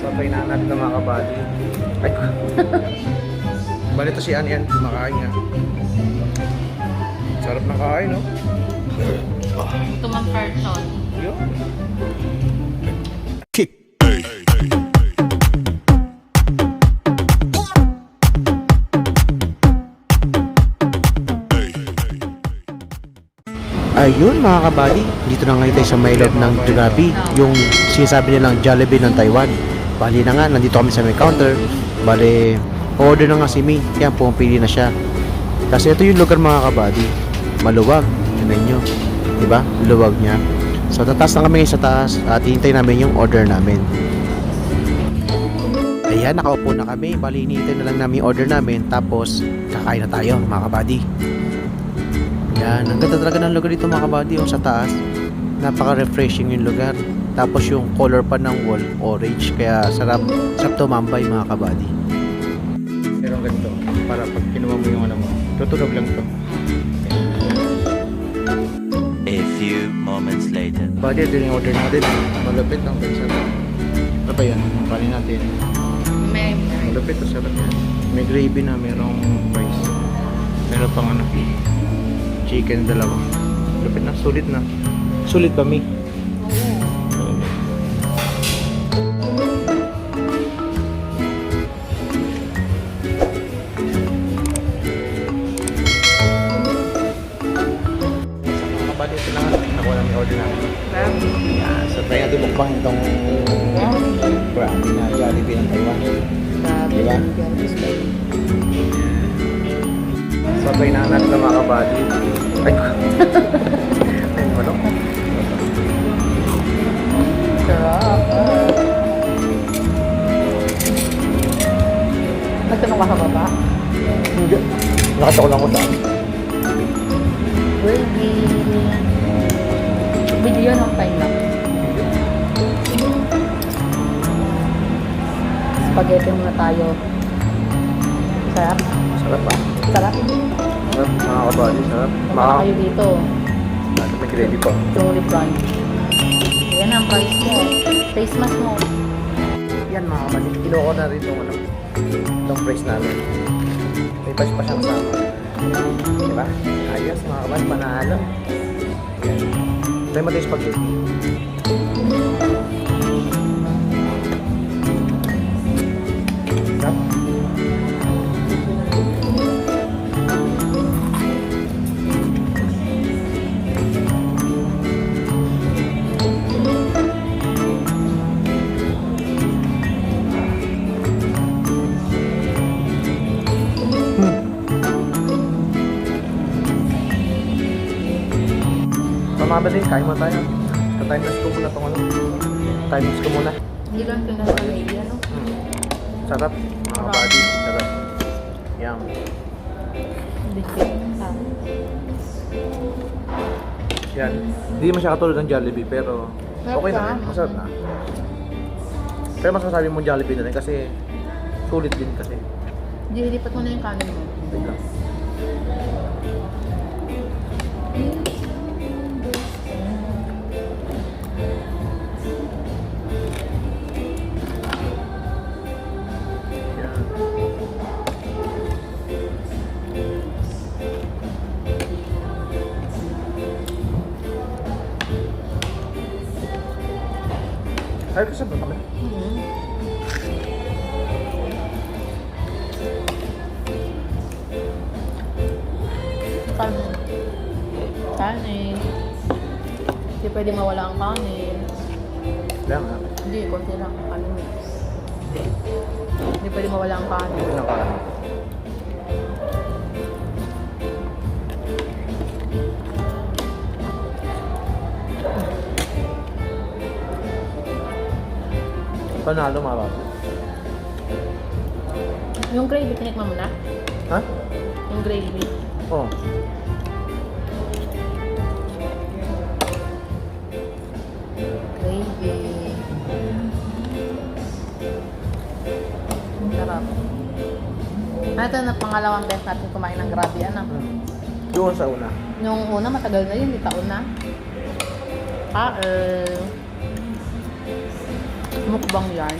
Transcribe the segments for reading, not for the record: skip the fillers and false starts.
Sabay na natin ng mga kabady. Ay! Bali ito si An, kumakain nga. Sarap na kain, no? Ito mang carton. Yun. Ayun mga kabady, dito na ngayon tayo sa may loob ng Jollibee, yung sinasabi nilang Jollibee ng Taiwan. Bali na nga, nandito kami sa may counter. Bali, order na nga si Mi. Yan, pumipili na siya. Kasi ito yung lugar mga kabady. Maluwag. Tignan nyo. Diba? Luwag niya. So, tataas na kami ngayon sa taas at hintay namin yung order namin. Ayan, nakaupo na kami. Bali, hinihintay na lang namin yung order namin. Tapos, kakain na tayo mga kabady. Yan, ang ganda talaga ng lugar dito mga kabady, yung sa taas. Napaka-refreshing yung lugar. Tapos yung color pa ng wall, orange. Kaya sarap tumambay mga kabady. Pero ganito, para pag kinuha mo yung ano mo, tutunog lang to. A few moments later. Buddy, ito yung order natin. Malapit ang sarap. Ano ba yan? Ang kanin natin. May Malapit, sarap yan. May gravy na, merong rice. Meron pang ano, chicken dalawa. Malapit na, sulit na. Sulit ba, Mi? Kabali, ito na nga. Nakuha namin order namin. Yeah, so try natin mukbang itong Grabe na Jollibee ng Taiwan. Diba? So try na natin ng mga kabady. Ay! Ay, ano? sarap. Nagtanong ka sa baba? Hindi. Nakatawa lang ko saan. Video ng time lang. Spaghetti muna tayo. Sarap. Sarap pa. Sarap. Sarap, mga kabady. Sarap. Baka kayo dito. Natin may gravy pa. Chili prawn. Yan ang price mo. Face mask mo. Yan mga kabady. Kinuha na rin itong ano. Itong price namin. May price pa siyang kasama. Diba? Ayos mga kabady. Manalo. Yan. Try mo tayo spaghetti. Sarap. Mga bading, kain mo tayo. Time-lapse ko muna itong ano. Time-lapse ko muna. Hindi lang ito na sa media, no? Sarap. Mga buddy, sarap. Yum. Yan. Hindi naman siya katulad ng Jollibee, pero okay na. Masarap na. Pero mas masabi mo Jollibee na rin kasi sulit din kasi. Hindi, ilipat mo na yung kanin mo. Wait lang. Ay, kasi ba kami? Kanin. Kanin. Hindi pwede mawala ang kanin. Lang ha. Hindi, konti lang ang kanin mix. Hindi pwede mawala ang kanin. Ito na kain. Panalo mga bago. Yung gravy, tinikman mo na? Ha? Yung gravy. Oo. Oh. Gravy. Sarap. Ito na pangalawang beses natin kumain ng grabe, ano? Doon sa una. Yung una, matagal na yun, di taon na. Mukbang yan.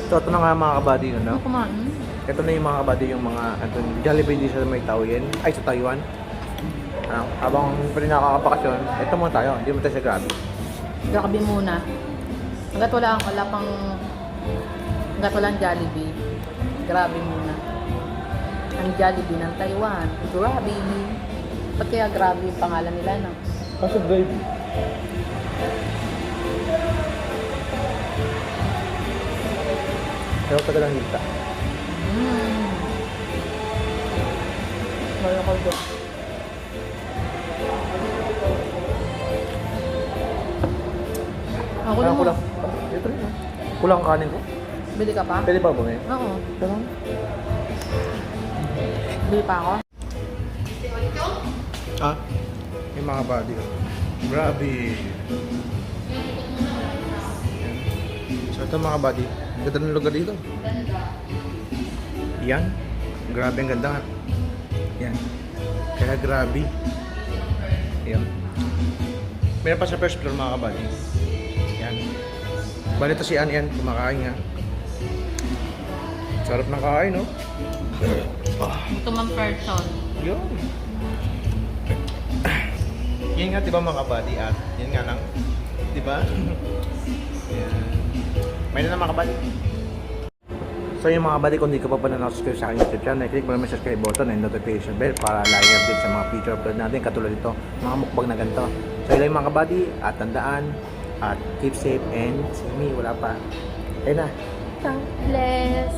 So ito na nga mga kabady, Ano no? kumain? Ito na yung mga kabady, yung mga Jollibee dito sa may Taoyuan, ay sa Taiwan. Habang pa rin nakakapakasyon, ito muna tayo, hindi mo tayo sa Grabe. Grabe muna. Hanggat walang Jollibee. Grabe muna. Ang Jollibee ng Taiwan. Grabe. Ba't kaya grabe yung pangalan nila, no? Kaso gravy. Pero tagal ang hita. Wala ko doon. Ako Kaya lang. kulang. Ito rin. Kulang ang kanin ko. Bili ka pa? Pwede ba bumili? Oo. Ito lang. Bili pa ako? Yung mga body. Grabe. So ito mga body. Ang ganda ng lugar dito. Yan. Grabe ang ganda. Yan. Kaya grabe. Yan. Meron pa sa first floor mga kabady. Yan. Bali ito si Ann yan. Kumakain nga. Sarap ng kain, no? Ito mang person. Yun. Yan nga, di ba mga kabady? At yan nga lang. Di ba? Yan. May na mga kabady. So yung mga kabady, kung di ka pa na-subscribe sa aking YouTube channel, click mo naman yung subscribe button and notification bell para lagi update sa mga future upload natin katulad nito, mga mukbang na ganito. So yun lang yung mga kabady, at tandaan, at keep safe and see me, wala pa. Ayun na. God bless.